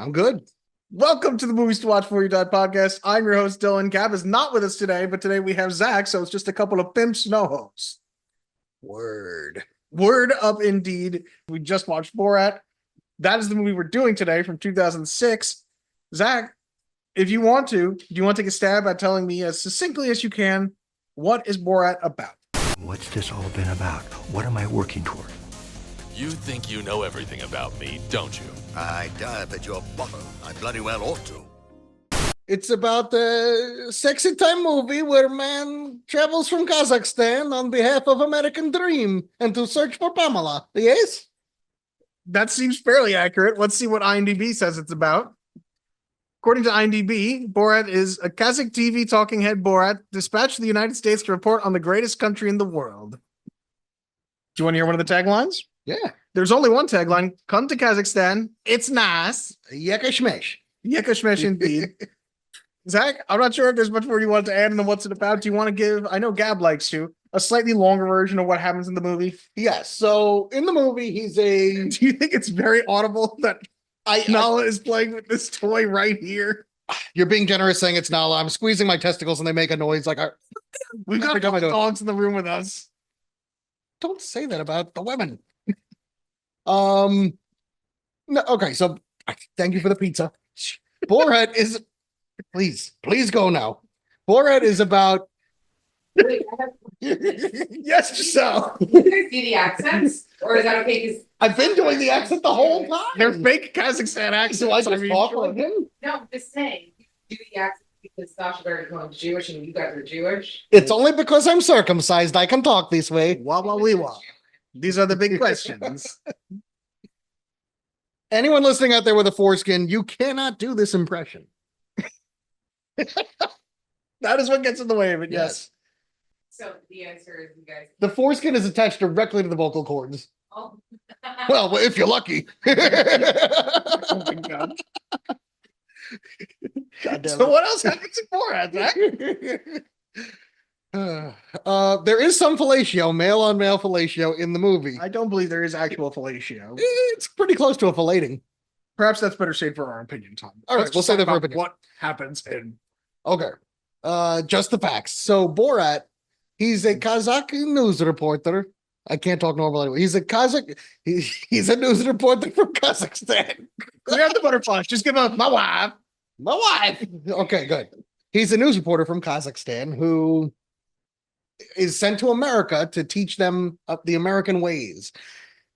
I'm good. Welcome to the Movies to Watch Before You Die podcast. I'm your host, Dylan. Gab is not with us today, but today we have Zach, so it's just a couple of pimps, no hoes. Word. Word up indeed. We just watched Borat. That is the movie we're doing today from 2006. Zach, if you want to, do you want to take a stab at telling me as succinctly as you can, what is Borat about? What's this all been about? What am I working toward? You think you know everything about me, don't you? I dive at your bottom. I bloody well ought to. It's about a sexy time movie where man travels from Kazakhstan on behalf of American Dream and to search for Pamela. Yes? That seems fairly accurate. Let's see what IMDb says it's about. According to IMDb, Borat is a Kazakh TV talking head Borat dispatched to the United States to report on the greatest country in the world. Do you want to hear one of the taglines? Yeah. There's only one tagline. Come to Kazakhstan. It's nice. Yakashmesh. Yakashmesh indeed. Zach, I'm not sure if there's much more you want to add into what's it about. Do you want to give, I know Gab likes to, a slightly longer version of what happens in the movie? Yes. So in the movie, he's a... Do you think it's very audible that Nala is playing with this toy right here? You're being generous saying it's Nala. I'm squeezing my testicles and they make a noise like... We've got dogs in the room with us. Don't say that about the women. No, okay, so thank you for the pizza. Borat is... Please go now. Borat is about... Wait, Yes, Giselle. you guys do the accents? Or is that okay? Because I've been doing the accent the whole time. They're fake Kazakhstan accents. So I just talk sure. like him? no, I'm just saying, you do the accents because Starship going Jewish and you guys are Jewish. It's only because I'm circumcised I can talk this way. Wah, wah, wee, wah. These are the big questions. Anyone listening out there with a foreskin, you cannot do this impression. That is what gets in the way of it, yes. So the answer is you guys. The foreskin is attached directly to the vocal cords. Oh. Well, if you're lucky. Oh my God. God damn So it. what else happens in Borat, Zach? There is some fellatio, male on male fellatio in the movie. I don't believe there is actual fellatio. It's pretty close to a filleting. Perhaps that's better saved for our opinion time. All right, Let's we'll just say talk that for about opinion. what happens in. Okay. Just the facts. So Borat, he's a Kazakh news reporter. I can't talk normal anyway. He's a Kazakh. He's a news reporter from Kazakhstan. We have the butterflies. Just give up my wife. My wife. Okay, good. He's a news reporter from Kazakhstan who is sent to America to teach them the American ways.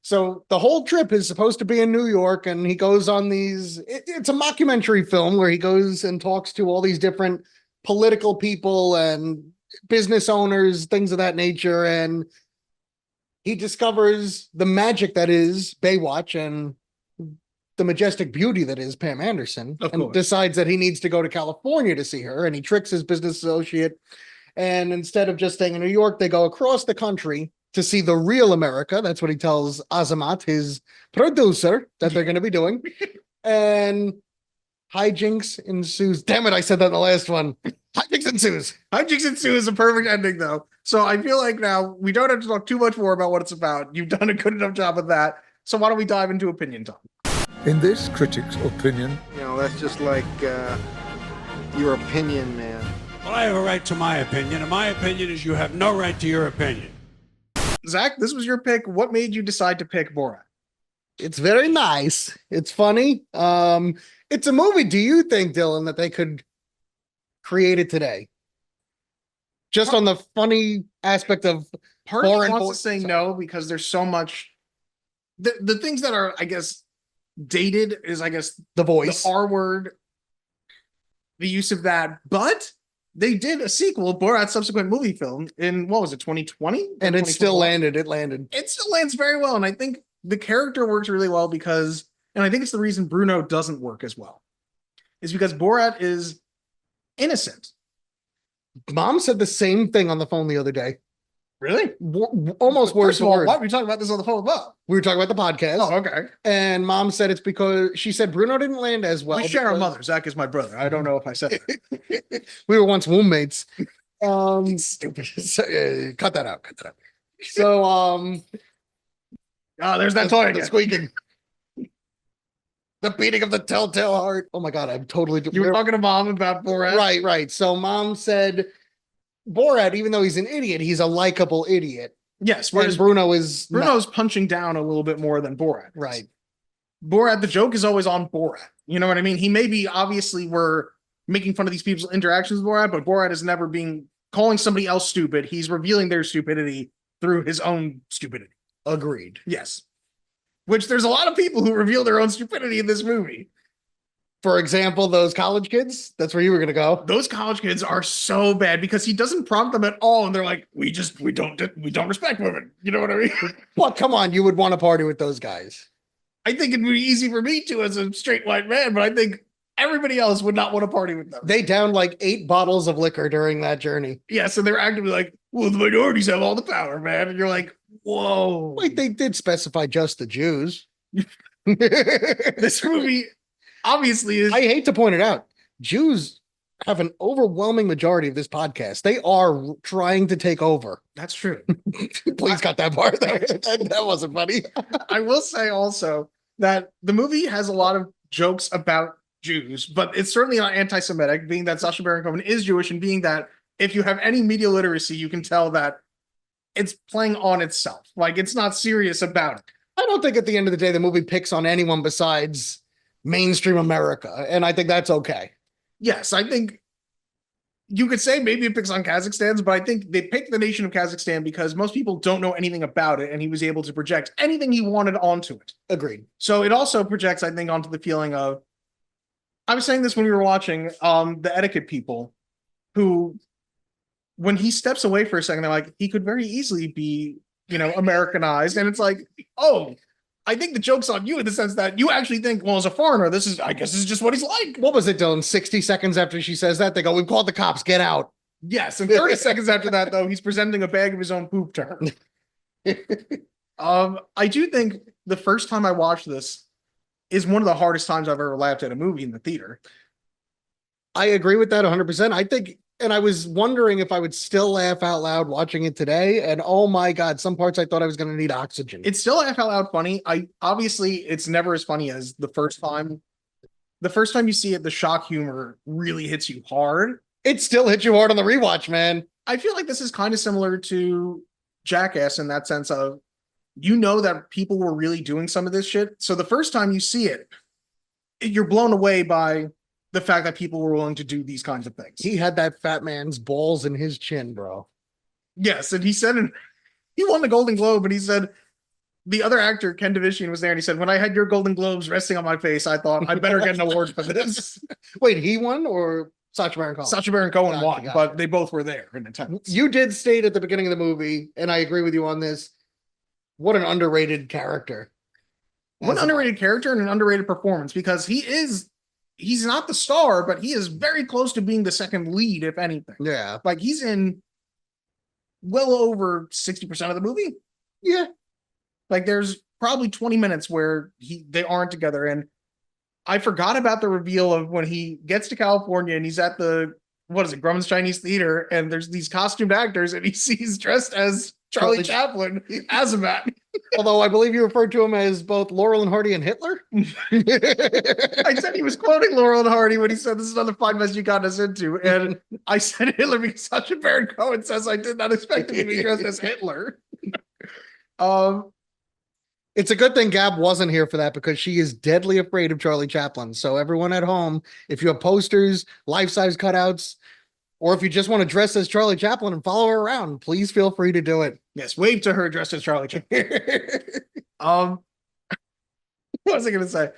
So the whole trip is supposed to be in New York, and he goes on these. It's a mockumentary film where he goes and talks to all these different political people and business owners, things of that nature, and he discovers the magic that is Baywatch and the majestic beauty that is Pam Anderson, Of and course. decides that he needs to go to California to see her, and he tricks his business associate, and instead of just staying in New York, they go across the country to see the real America. That's what he tells Azamat, his producer, that they're going to be doing. And hijinks ensues. Damn it, I said that in the last one. Hijinks ensues. Hijinks Ensue is a perfect ending, though. So I feel like now we don't have to talk too much more about what it's about. You've done a good enough job of that. So why don't we dive into opinion time? In this critic's opinion, You know, that's just like your opinion, man. Well, I have a right to my opinion, and my opinion is you have no right to your opinion. Zach, this was your pick. What made you decide to pick Borat? It's very nice. It's funny. It's a movie. Do you think, Dylan, that they could create it today? Just on the funny aspect of Part of me foreign wants to say no because there's so much. The things that are, I guess, dated is, I guess, the voice. the R word, the use of that. But they did a sequel, Borat's subsequent movie film, in what was it, 2020? And it still 2021? landed. It landed. It still lands very well. And I think the character works really well because, and I think it's the reason Bruno doesn't work as well, is because Borat is innocent. Mom said the same thing on the phone the other day. Really? Almost word First for of all, word. why are we talking about this on the phone about? We were talking about the podcast. Oh, okay. And Mom said it's because she said Bruno didn't land as well. We share a because mother. Zach is my brother. I don't know if I said that. We were once roommates. Stupid. So, cut that out. Cut that out. So, Oh, there's that toy the again. squeaking. The beating of the telltale heart. Oh my God, I'm totally. You were talking to mom about Borat? Right. So mom said Borat, even though he's an idiot, he's a likable idiot. Yes, Whereas whereas Bruno's Bruno's punching down a little bit more than Borat. right. Borat, the joke is always on Borat. You know what I mean? He maybe obviously we're making fun of these people's interactions with Borat, but Borat is never being calling somebody else stupid. He's revealing their stupidity through his own stupidity. Agreed. Yes. Which there's a lot of people who reveal their own stupidity in this movie. For example, those college kids. That's where you were gonna go. Those college kids are so bad because he doesn't prompt them at all, and they're like, we don't respect women. You know what I mean? Well, come on, you would want to party with those guys. I think it'd be easy for me to as a straight white man, but I think everybody else would not want to party with them. They downed like 8 bottles of liquor during that journey. Yeah, so they're actively like, well, the minorities have all the power, man. And you're like, whoa. Wait, they did specify just the Jews. This movie obviously is. I hate to point it out. Jews have an overwhelming majority of this podcast. They are trying to take over. That's true. Please cut that part. That wasn't funny. I will say also that the movie has a lot of jokes about Jews, but it's certainly not anti-Semitic, being that Sacha Baron Cohen is Jewish, and being that if you have any media literacy, you can tell that it's playing on itself. Like, it's not serious about it. I don't think at the end of the day the movie picks on anyone besides mainstream America, and I think that's okay. Yes, I think you could say maybe it picks on Kazakhstan's, but I think they picked the nation of Kazakhstan because most people don't know anything about it, and he was able to project anything he wanted onto it. Agreed. So it also projects, I think, onto the feeling of, I was saying this when we were watching the Etiquette people, who, when he steps away for a second, they're like, he could very easily be, Americanized. And it's like, oh, I think the joke's on you in the sense that you actually think, well, as a foreigner, I guess this is just what he's like. What was it, Dylan? 60 seconds after she says that, they go, we've called the cops, get out. Yes, and 30 seconds after that, though, he's presenting a bag of his own poop to her. I do think the first time I watched this is one of the hardest times I've ever laughed at a movie in the theater. I agree with that 100%. I think, and I was wondering if I would still laugh out loud watching it today. And oh my God, some parts I thought I was going to need oxygen. It's still laugh out loud funny. Obviously it's never as funny as the first time. The first time you see it, the shock humor really hits you hard. It still hits you hard on the rewatch, man. I feel like this is kind of similar to Jackass in that sense of, that people were really doing some of this shit. So the first time you see it, you're blown away by the fact that people were willing to do these kinds of things. He had that fat man's balls in his chin, bro. Yes, and he said, he won the Golden Globe, and he said, the other actor, Ken Davishian, was there, and he said, when I had your Golden Globes resting on my face, I thought I better get an award for this. Wait, he won or Sacha Baron Cohen? Sacha Baron Cohen won, Gotcha. but they both were there in attendance. You did state at the beginning of the movie, and I agree with you on this, what an underrated character. One underrated character and an underrated performance, because he's not the star, but he is very close to being the second lead, if anything. Yeah. Like, he's in well over 60% of the movie. Yeah. Like, there's probably 20 minutes where they aren't together. And I forgot about the reveal of when he gets to California and he's at the, Grumman's Chinese Theater, and there's these costumed actors, and he sees dressed as Charlie Chaplin as a man. Although I believe you referred to him as both Laurel and Hardy and Hitler. I said he was quoting Laurel and Hardy when he said, this is another fine mess you got us into. And I said Hitler because Sacha Baron Cohen says I did not expect him to be dressed as Hitler. It's a good thing Gab wasn't here for that, because she is deadly afraid of Charlie Chaplin. So everyone at home, if you have posters, life-size cutouts, or if you just want to dress as Charlie Chaplin and follow her around, please feel free to do it. Yes, wave to her dressed as Charlie Chaplin. What was I going to say?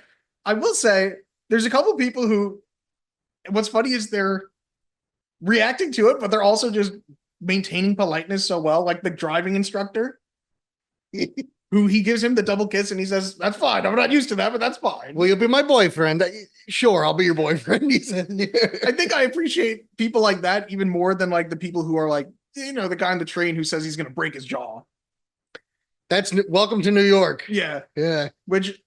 I will say there's a couple people who, what's funny is they're reacting to it, but they're also just maintaining politeness so well, like the driving instructor. Who he gives him the double kiss and he says, that's fine. I'm not used to that, but that's fine. Will you be my boyfriend? Sure, I'll be your boyfriend. He said. I think I appreciate people like that even more than like the people who are like, the guy on the train who says he's going to break his jaw. That's welcome to New York. Yeah. Yeah. Which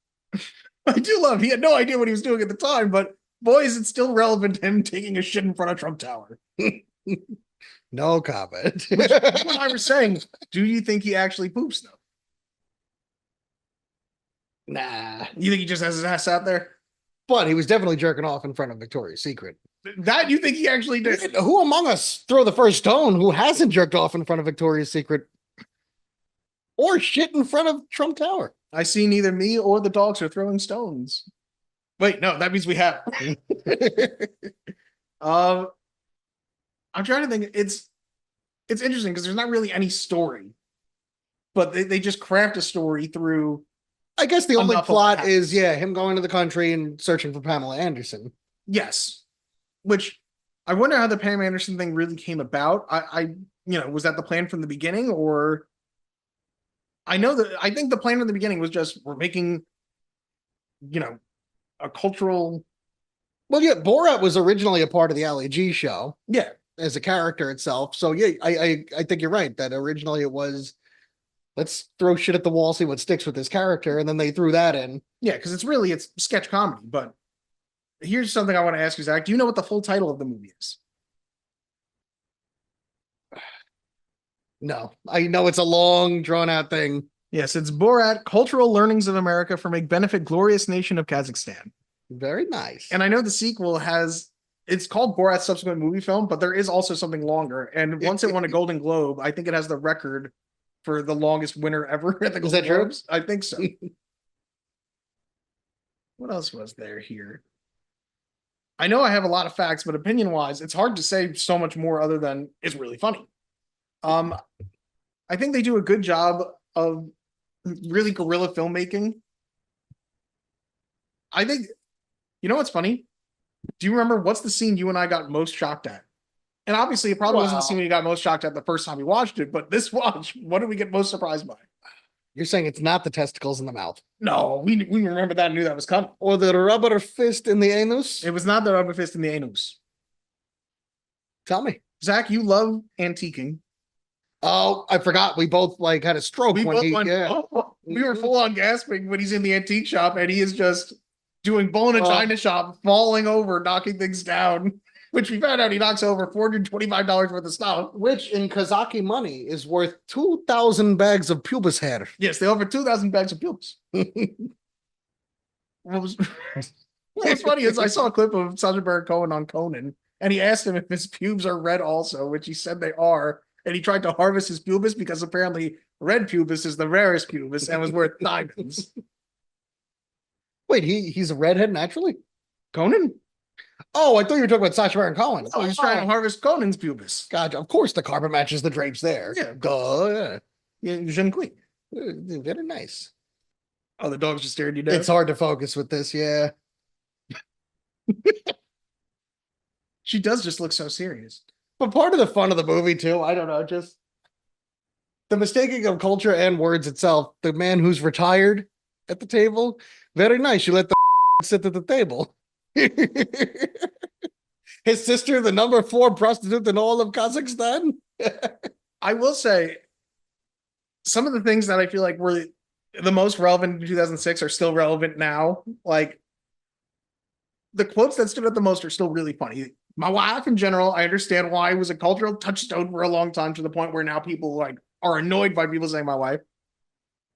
I do love. He had no idea what he was doing at the time, but boy, is it still relevant to him taking a shit in front of Trump Tower. No comment. Which, when I was saying, do you think he actually poops though? Nah. You think he just has his ass out there? But he was definitely jerking off in front of Victoria's Secret. That you think he actually did? Who among us throw the first stone who hasn't jerked off in front of Victoria's Secret or shit in front of Trump Tower? I see neither me or the dogs are throwing stones. Wait, no, that means we have. I'm trying to think. It's interesting because there's not really any story, but they just craft a story through. I guess the only Enough of plot that. is, yeah, him going to the country and searching for Pamela Anderson. Yes, which I wonder how the Pam Anderson thing really came about. Was that the plan from the beginning, or I think the plan from the beginning was just we're making, a cultural. Well, yeah, Borat was originally a part of the Ali G show. Yeah, as a character itself. So yeah, I think you're right that originally it was let's throw shit at the wall, see what sticks with this character, and then they threw that in. yeah, because it's sketch comedy. But here's something I want to ask you, Zach. Do you know what the full title of the movie is? No, I know it's a long, drawn out thing. Yes, it's Borat: Cultural Learnings of America for Make Benefit Glorious Nation of Kazakhstan. Very nice. And I know the sequel it's called Borat's subsequent movie film, but there is also something longer. And once it won a Golden Globe, I think it has the record for the longest winner ever at the Golden Globes. I think so. What else was there here? I know I have a lot of facts, but opinion-wise, it's hard to say so much more other than it's really funny. I think they do a good job of really guerrilla filmmaking. I think, you know what's funny? Do you remember what's the scene you and I got most shocked at? And obviously, it probably wasn't the scene we got most shocked at the first time we watched it, but this watch, what did we get most surprised by? You're saying it's not the testicles in the mouth. No, we remember that and knew that was coming. Or the rubber fist in the anus? It was not the rubber fist in the anus. Tell me. Zach, you love antiquing. Oh, I forgot. We both had a stroke We when both he. went, Yeah. we were full on gasping when he's in the antique shop and he is just doing bull in a Oh. china shop, falling over, knocking things down, which we found out he knocks over $425 worth of stuff. Which in Kazaki money is worth 2,000 bags of pubis hair. Yes, they over 2,000 bags of pubes. What was funny is I saw a clip of Sacha Baron Cohen on Conan, and he asked him if his pubes are red also, which he said they are. And he tried to harvest his pubis because apparently red pubis is the rarest pubis and was worth diamonds. Wait, he's a redhead naturally? Conan? Oh, I thought you were talking about Sacha Baron Cohen. Oh, he was trying to harvest Conan's pubis. God, of course the carpet matches the drapes there. Yeah. Duh. Yeah, jeune queen. Very nice. Oh, the dog's just staring you down. It's hard to focus with this, yeah. She does just look so serious. But part of the fun of the movie, too, I don't know, just the mistaking of culture and words itself. The man who's retired at the table, very nice. You let the sit at the table. His sister, the number 4 prostitute in all of Kazakhstan. I will say, some of the things that I feel like were the most relevant in 2006 are still relevant now. Like, the quotes that stood out the most are still really funny. My wife, in general, I understand why it was a cultural touchstone for a long time, to the point where now people are annoyed by people saying my wife.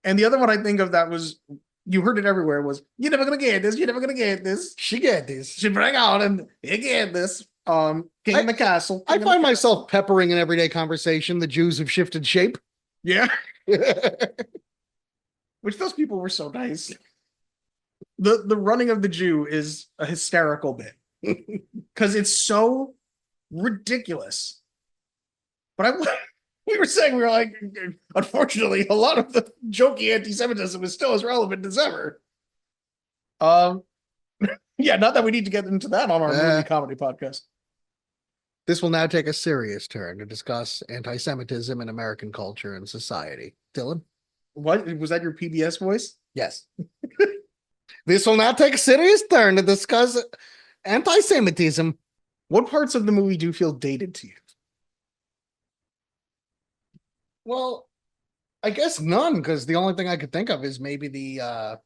And the other one I think of that was, you heard it everywhere, was, "You're never gonna get this, you're never gonna get this. She get this. She bring out and you get this." King in the Castle. I find myself peppering in everyday conversation. The Jews have shifted shape. Yeah. Which those people were so nice. The running of the Jew is a hysterical bit. Because it's so ridiculous. But we were saying, we were like, unfortunately, a lot of the jokey anti-Semitism is still as relevant as ever. Yeah, not that we need to get into that on our movie comedy podcast. This will now take a serious turn to discuss anti-Semitism in American culture and society. Dylan? What was that, your PBS voice? Yes. This will now take a serious turn to discuss anti-Semitism. What parts of the movie do feel dated to you? Well, I guess none, because the only thing I could think of is maybe none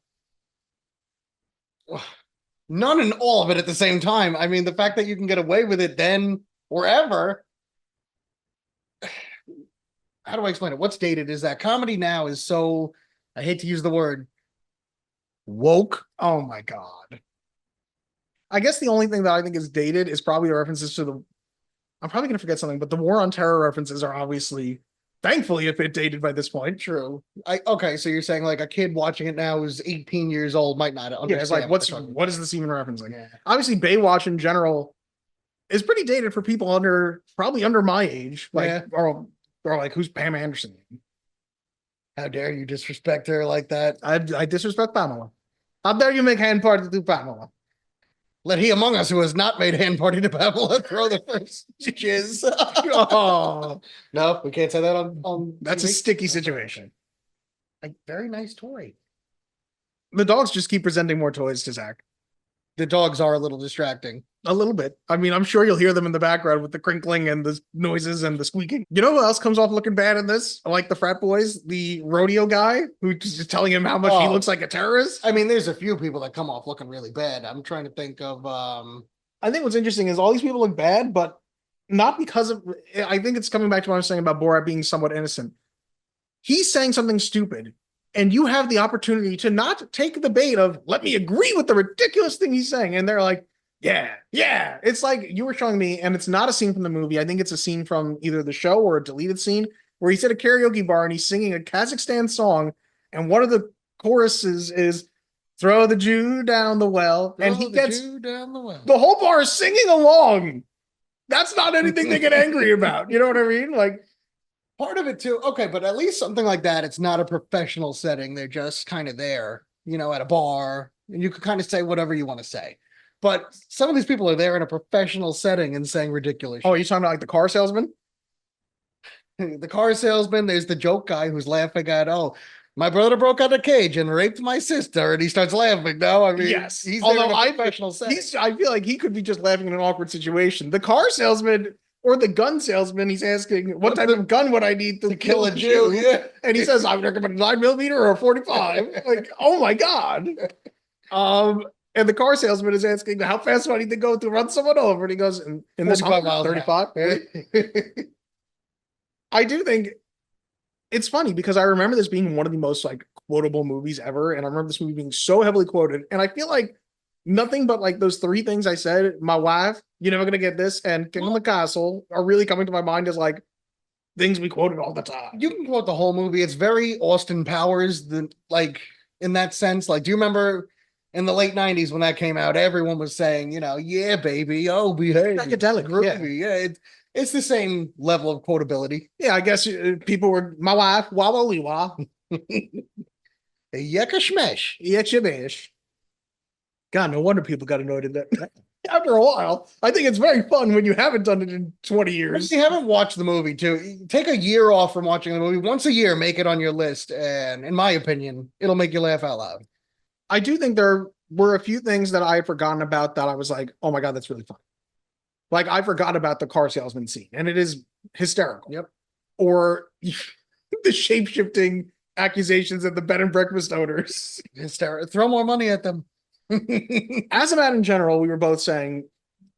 and all of it at the same time. I mean, the fact that you can get away with it then or ever. How do I explain it? What's dated is that comedy now is so, I hate to use the word, woke. Oh my God. I guess the only thing that I think is dated is probably the references to the. I'm probably going to forget something, but the War on Terror references are obviously, thankfully, a bit dated by this point. True. Okay, so you're saying like a kid watching it now who's 18 years old might not understand. Yeah, it's like, what what is this even referencing? Yeah. Obviously, Baywatch in general is pretty dated for people probably under my age, like Yeah. or like who's Pam Anderson? How dare you disrespect her like that? I disrespect Pamela. How dare you make hand party to Pamela? Let he among us who has not made hand party to Pamela throw the first jizz. Oh, No, we can't say that on that's a TV. sticky situation. A very nice toy. The dogs just keep presenting more toys to Zach. The dogs are a little distracting. A little bit. I mean, I'm sure you'll hear them in the background with the crinkling and the noises and the squeaking. You know who else comes off looking bad in this? Like the frat boys, the rodeo guy who's just telling him how much he Oh. looks like a terrorist. I mean, there's a few people that come off looking really bad. I'm trying to think of I think what's interesting is all these people look bad, but not because of. I think it's coming back to what I was saying about Borat being somewhat innocent. He's saying something stupid, and you have the opportunity to not take the bait of let me agree with the ridiculous thing he's saying, and they're like, yeah. It's like you were showing me, and it's not a scene from the movie. I think it's a scene from either the show or a deleted scene where he's at a karaoke bar and he's singing a Kazakhstan song, and one of the choruses is "Throw the Jew down the well," and he gets down the well. the whole bar is singing along. That's not anything to get angry about. You know what I mean? Like, Part of it too. Okay, but at least something like that. It's not a professional setting. They're just kind of there, at a bar, and you could kind of say whatever you want to say. But some of these people are there in a professional setting and saying ridiculous oh, are you talking about like the car salesman? shit. The car salesman, there's the joke guy who's laughing at, oh, my brother broke out of cage and raped my sister, and he starts laughing. No, I mean, Yes. he's Although there in a I- professional setting. I feel like he could be just laughing in an awkward situation. The car salesman or the gun salesman, he's asking, what What's type of gun would I need to kill a Jew. Yeah. And he says, I would recommend a 9mm or a 45. Like, oh my God. And the car salesman is asking, how fast do I need to go to run someone over? And he goes, in this 45 miles an 35. hour. I do think it's funny because I remember this being one of the most like quotable movies ever. And I remember this movie being so heavily quoted. And I feel like nothing but like those three things I said, my wife, you're never gonna get this, and King of the Castle are really coming to my mind as like things we quoted all the time. You can quote the whole movie. It's very Austin Powers, like in that sense. Like, do you remember in the late 90s when that came out? Everyone was saying, yeah, baby, oh, behave. Psychedelic, Groovy. Yeah, it's the same level of quotability. Yeah, I guess people were my wife, wah wah wee wah, Yeka shmesh. yetchibish. God, no wonder people got annoyed at that. After a while, I think it's very fun when you haven't done it in 20 If years. you haven't watched the movie, too, take a year off from watching the movie. Once a year, make it on your list. And in my opinion, it'll make you laugh out loud. I do think there were a few things that I had forgotten about that I was like, oh my God, that's really fun. Like I forgot about the car salesman scene, and it is hysterical. Yep. Or the shape-shifting accusations of the bed and breakfast owners. Throw more money at them. As a man in general, we were both saying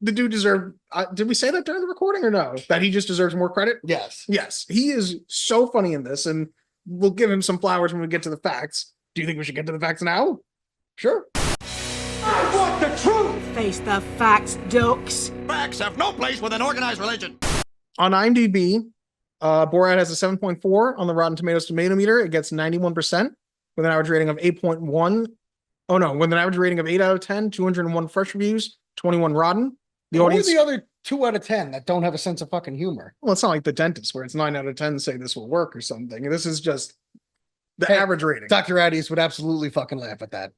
the dude deserved. Did we say that during the recording or no? That he just deserves more credit? Yes. Yes. He is so funny in this, and we'll give him some flowers when we get to the facts. Do you think we should get to the facts now? Sure. I want the truth! Face the facts, ducks. Facts have no place with an organized religion. On IMDb, Borat has a 7.4 on the Rotten Tomatoes tomato meter. It gets 91% with an average rating of 8.1. Oh no, with an average rating of 8 out of 10, 201 fresh reviews, 21 rotten. The What audience. are the other 2 out of 10 that don't have a sense of fucking humor? Well, it's not like The Dentist where it's 9 out of 10 say this will work or something. This is just the Hey, average rating. Dr. Addies would absolutely fucking laugh at that.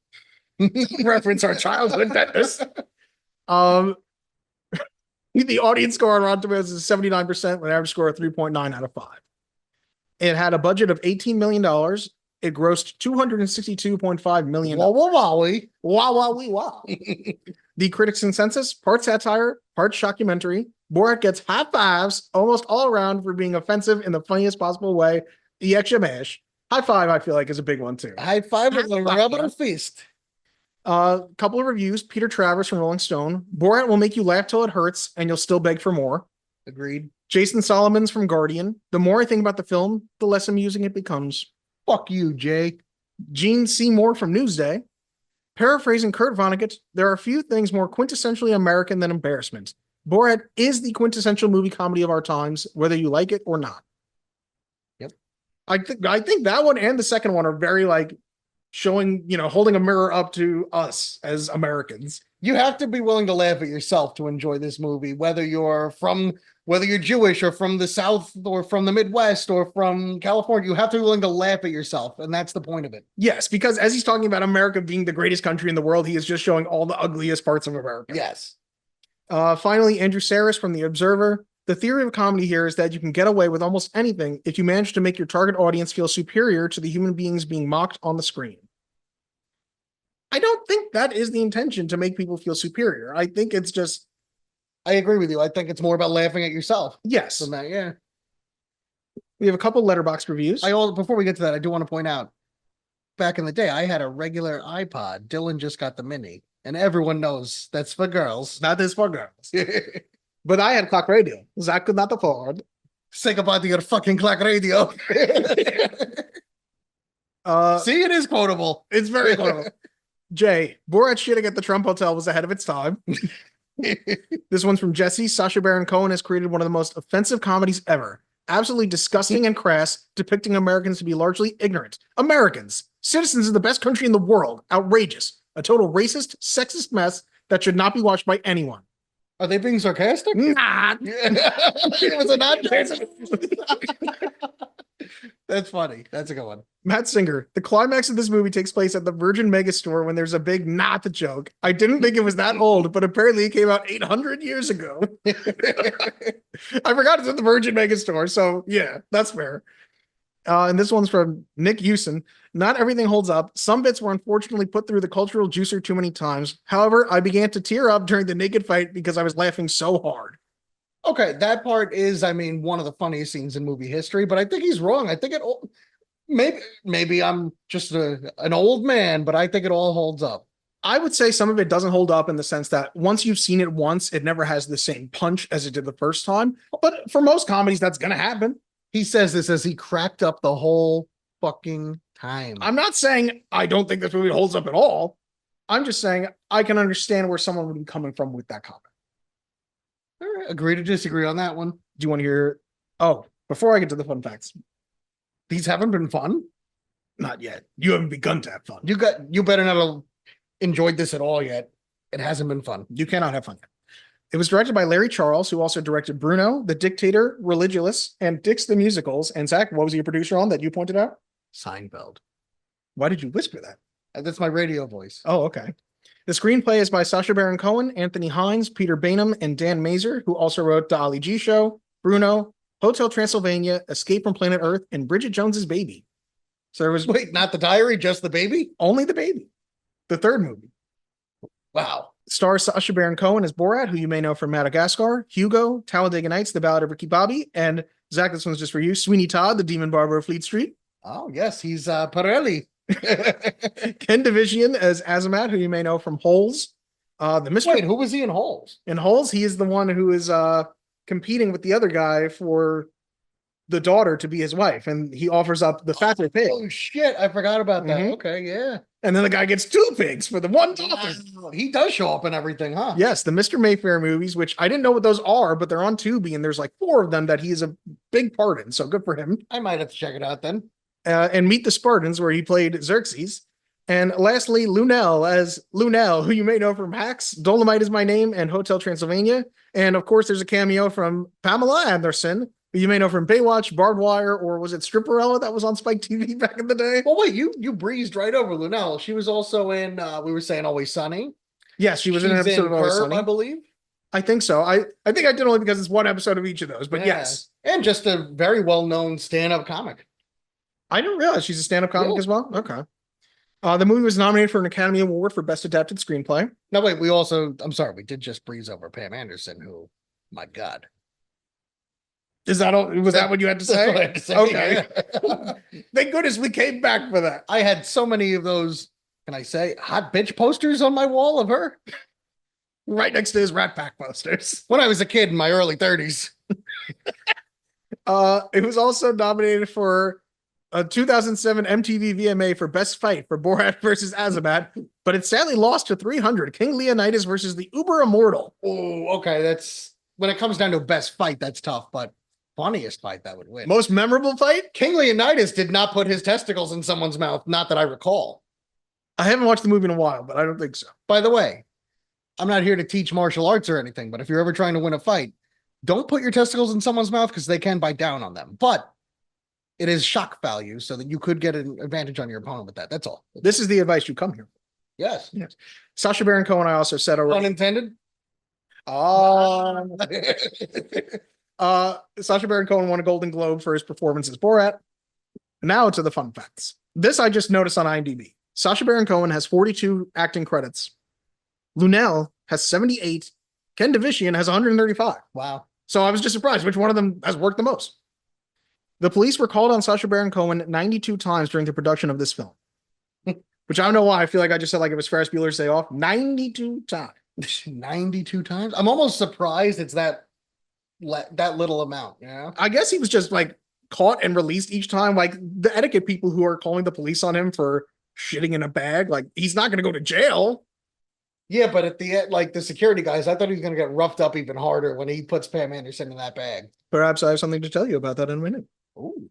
Reference our childhood dentist. The audience score on Rotten Tomatoes is 79% with an average score of 3.9 out of 5. It had a budget of $18 million. It grossed $262.5 million. Wah, wah, wowie. Wow, wow, wee, wow. The critics' consensus, part satire, part shockumentary. Borat gets high fives almost all around for being offensive in the funniest possible way. Yekshamash. High five, I feel like, is a big one too. High five with a High five. rubber fist. Couple of reviews. Peter Travers from Rolling Stone. Borat will make you laugh till it hurts and you'll still beg for more. Agreed. Jason Solomons from Guardian. The more I think about the film, the less amusing it becomes. Fuck you, Jay. Gene Seymour from Newsday. Paraphrasing Kurt Vonnegut, there are few things more quintessentially American than embarrassment. Borat is the quintessential movie comedy of our times, whether you like it or not. Yep. I think that one and the second one are very like showing, holding a mirror up to us as Americans. You have to be willing to laugh at yourself to enjoy this movie, whether you're Jewish or from the South or from the Midwest or from California. You have to be willing to laugh at yourself, and that's the point of it. Yes, because as he's talking about America being the greatest country in the world, he is just showing all the ugliest parts of America. Yes. Finally, Andrew Saris from The Observer. The theory of comedy here is that you can get away with almost anything if you manage to make your target audience feel superior to the human beings being mocked on the screen. I don't think that is the intention, to make people feel superior. I think it's just... I agree with you. I think it's more about laughing at yourself. Yes. Than that, yeah. We have a couple Letterboxd reviews. Before we get to that, I do want to point out, back in the day, I had a regular iPod. Dylan just got the mini. And everyone knows that's for girls. That is for girls. But I had clock radio. Zach could not afford. Say goodbye to your fucking clock radio. See, it is quotable. It's very quotable. Jay, Borat shitting at the Trump Hotel was ahead of its time. This one's from Jesse. Sacha Baron Cohen has created one of the most offensive comedies ever. Absolutely disgusting and crass, depicting Americans to be largely ignorant. Americans, citizens of the best country in the world. Outrageous. A total racist, sexist mess that should not be watched by anyone. Are they being sarcastic? Nah. Was it not? That's funny. That's a good one. Matt Singer, the climax of this movie takes place at the Virgin Megastore when there's a big not joke. I didn't think it was that old, but apparently it came out 800 years ago. I forgot it's at the Virgin Megastore, so yeah, that's fair. And this one's from Nick Hewson. Not everything holds up. Some bits were unfortunately put through the cultural juicer too many times. However, I began to tear up during the naked fight because I was laughing so hard. Okay, that part is, one of the funniest scenes in movie history, but I think he's wrong. I think maybe I'm just an old man, but I think it all holds up. I would say some of it doesn't hold up in the sense that once you've seen it once, it never has the same punch as it did the first time. But for most comedies, that's going to happen. He says this as he cracked up the whole fucking time. I'm not saying I don't think this movie holds up at all. I'm just saying I can understand where someone would be coming from with that comment. All right, agree to disagree on that one. Do you want to hear? Oh, before I get to the fun facts, these haven't been fun. Not yet. You haven't begun to have fun. You better not have enjoyed this at all yet. It hasn't been fun. You cannot have fun yet. It was directed by Larry Charles, who also directed Bruno, The Dictator, Religulous, and Dix the Musicals. And Zach, what was your producer on that you pointed out? Seinfeld. Why did you whisper that? That's my radio voice. Oh, okay. The screenplay is by Sacha Baron Cohen, Anthony Hines, Peter Bainham, and Dan Mazer, who also wrote The Ali G Show, Bruno, Hotel Transylvania, Escape from Planet Earth, and Bridget Jones's Baby. So there was... Wait, not The Diary, just The Baby? Only The Baby. The third movie. Wow. Stars Sacha Baron Cohen as Borat, who you may know from Madagascar, Hugo, Talladega Nights, The Ballad of Ricky Bobby, and Zach, this one's just for you, Sweeney Todd, the Demon Barber of Fleet Street. Oh, yes, he's Pirelli. Ken Division as Azamat, who you may know from Holes. Wait, who was he in Holes? In Holes, he is the one who is competing with the other guy for the daughter to be his wife, and he offers up the fatter pig. Oh shit, I forgot about that. Okay, yeah. And then the guy gets 2 pigs for the one daughter. Wow. He does show up in everything, huh? Yes, the Mr. Mayfair movies, which I didn't know what those are, but they're on Tubi, and there's like 4 of them that he is a big part in, so good for him. I might have to check it out then. And Meet the Spartans, where he played Xerxes. And lastly, Lunel as Lunel, who you may know from Hacks, Dolomite Is My Name, and Hotel Transylvania. And of course, there's a cameo from Pamela Anderson, who you may know from Baywatch, Barbed Wire, or was it Stripperella that was on Spike TV back in the day? Well, wait, you breezed right over Lunel. She was also in, we were saying Always Sunny. Yes, she was in an episode of Always Sunny, I believe. I think so. I think I did only because it's one episode of each of those, but yes. And just a very well-known stand-up comic. I didn't realize she's a stand-up comic as well. Okay. The movie was nominated for an Academy Award for Best Adapted Screenplay. No, wait, I'm sorry, we did just breeze over Pam Anderson, who, my God. Is that all? Was that what you had to say? That's what I had to say. Okay. Yeah. Thank goodness we came back for that. I had so many of those, can I say, hot bitch posters on my wall of her. Right next to his Rat Pack posters. When I was a kid in my early 30s. It was also nominated for a 2007 MTV VMA for Best Fight for Borat versus Azamat, but it sadly lost to 300. King Leonidas versus the Uber Immortal. Oh, okay. That's when it comes down to best fight, that's tough, but funniest fight that would win. Most memorable fight? King Leonidas did not put his testicles in someone's mouth, not that I recall. I haven't watched the movie in a while, but I don't think so. By the way, I'm not here to teach martial arts or anything, but if you're ever trying to win a fight, don't put your testicles in someone's mouth because they can bite down on them. But it is shock value so that you could get an advantage on your opponent with that. That's all. This is the advice you come here. Yes. Yes. Sacha Baron Cohen, I also said already. Unintended? Sacha Baron Cohen won a Golden Globe for his performance as Borat. Now to the fun facts. This I just noticed on IMDb. Sacha Baron Cohen has 42 acting credits. Lunel has 78. Ken Davician has 135. Wow. So I was just surprised which one of them has worked the most. The police were called on Sacha Baron Cohen 92 times during the production of this film. Which I don't know why. I feel like I just said like it was Ferris Bueller's Day Off. 92 times. 92 times? I'm almost surprised it's that little amount, you know? I guess he was just like caught and released each time. Like the etiquette people who are calling the police on him for shitting in a bag, like he's not going to go to jail. Yeah, but at the end, like the security guys, I thought he was going to get roughed up even harder when he puts Pam Anderson in that bag. Perhaps I have something to tell you about that in a minute. Ooh.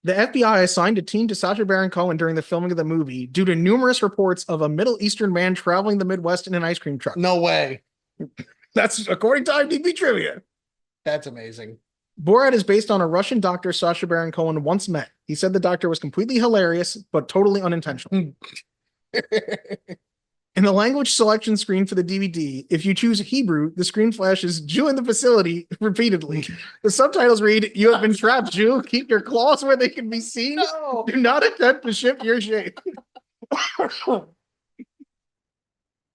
The FBI assigned a team to Sacha Baron Cohen during the filming of the movie due to numerous reports of a Middle Eastern man traveling the Midwest in an ice cream truck. No way. That's according to IMDb trivia. That's amazing. Borat is based on a Russian doctor Sacha Baron Cohen once met. He said the doctor was completely hilarious, but totally unintentional. In the language selection screen for the DVD, if you choose Hebrew, the screen flashes Jew in the facility repeatedly. The subtitles read, "You have been trapped, Jew. Keep your claws where they can be seen. No. Do not attempt to shift your shape."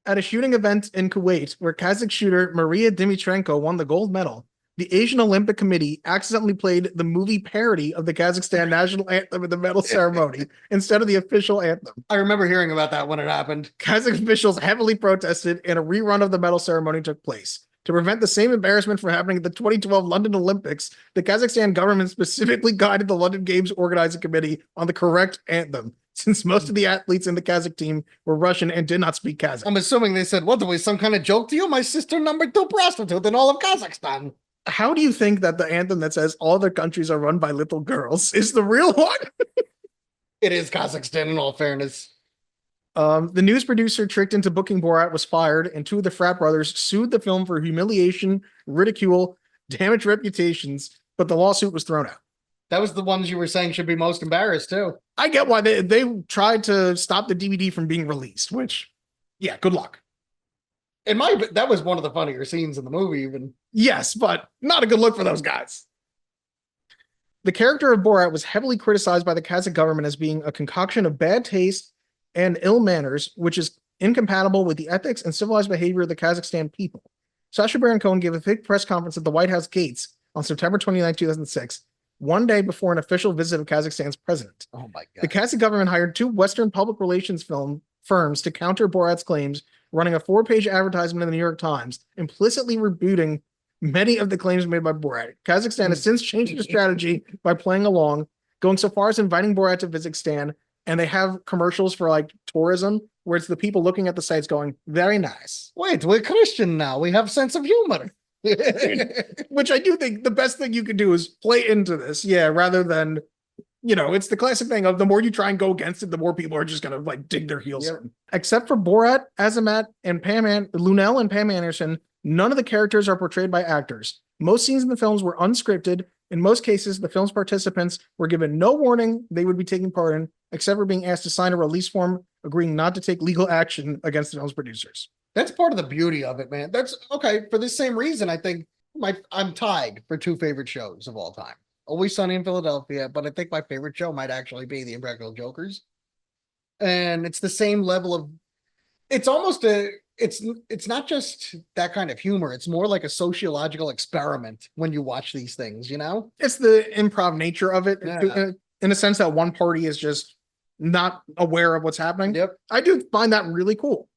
At a shooting event in Kuwait, where Kazakh shooter Maria Dimitrenko won the gold medal, the Asian Olympic Committee accidentally played the movie parody of the Kazakhstan national anthem at the medal ceremony instead of the official anthem. I remember hearing about that when it happened. Kazakh officials heavily protested, and a rerun of the medal ceremony took place. To prevent the same embarrassment from happening at the 2012 London Olympics, the Kazakhstan government specifically guided the London Games Organizing Committee on the correct anthem, since most of the athletes in the Kazakh team were Russian and did not speak Kazakh. I'm assuming they said, what, was some kind of joke to you? My sister #2 prostitute in all of Kazakhstan. How do you think that the anthem that says all other countries are run by little girls is the real one? It is Kazakhstan, in all fairness. The news producer tricked into booking Borat was fired, and two of the frat brothers sued the film for humiliation, ridicule, damaged reputations, but the lawsuit was thrown out. That was the ones you were saying should be most embarrassed, too. I get why they tried to stop the DVD from being released, which, yeah, good luck. That was one of the funnier scenes in the movie, even. Yes, but not a good look for those guys. The character of Borat was heavily criticized by the Kazakh government as being a concoction of bad taste and ill manners, which is incompatible with the ethics and civilized behavior of the Kazakhstan people. Sacha Baron Cohen gave a big press conference at the White House gates on September 29, 2006, one day before an official visit of Kazakhstan's president. Oh my God. The Kazakh government hired two Western public relations firms to counter Borat's claims, running a 4-page advertisement in the New York Times, implicitly rebutting many of the claims made by Borat. Kazakhstan has since changed their strategy by playing along, going so far as inviting Borat to visit Stan, and they have commercials for like tourism, where it's the people looking at the sites going, very nice. Wait, we're Christian now. We have sense of humor. Which I do think the best thing you can do is play into this, rather than, it's the classic thing of the more you try and go against it, the more people are just going to like dig their heels in. Except for Borat, Azamat, and Lunel and Pam Anderson, none of the characters are portrayed by actors. Most scenes in the films were unscripted. In most cases, the film's participants were given no warning they would be taking part in, except for being asked to sign a release form agreeing not to take legal action against the film's producers. That's part of the beauty of it, man. That's okay. For the same reason, I think I'm tied for 2 favorite shows of all time. Always Sunny in Philadelphia, but I think my favorite show might actually be The Impractical Jokers. And it's the same level of, it's almost it's not just that kind of humor. It's more like a sociological experiment when you watch these things, It's the improv nature of it, Yeah. in a sense that one party is just not aware of what's happening. Yep. I do find that really cool.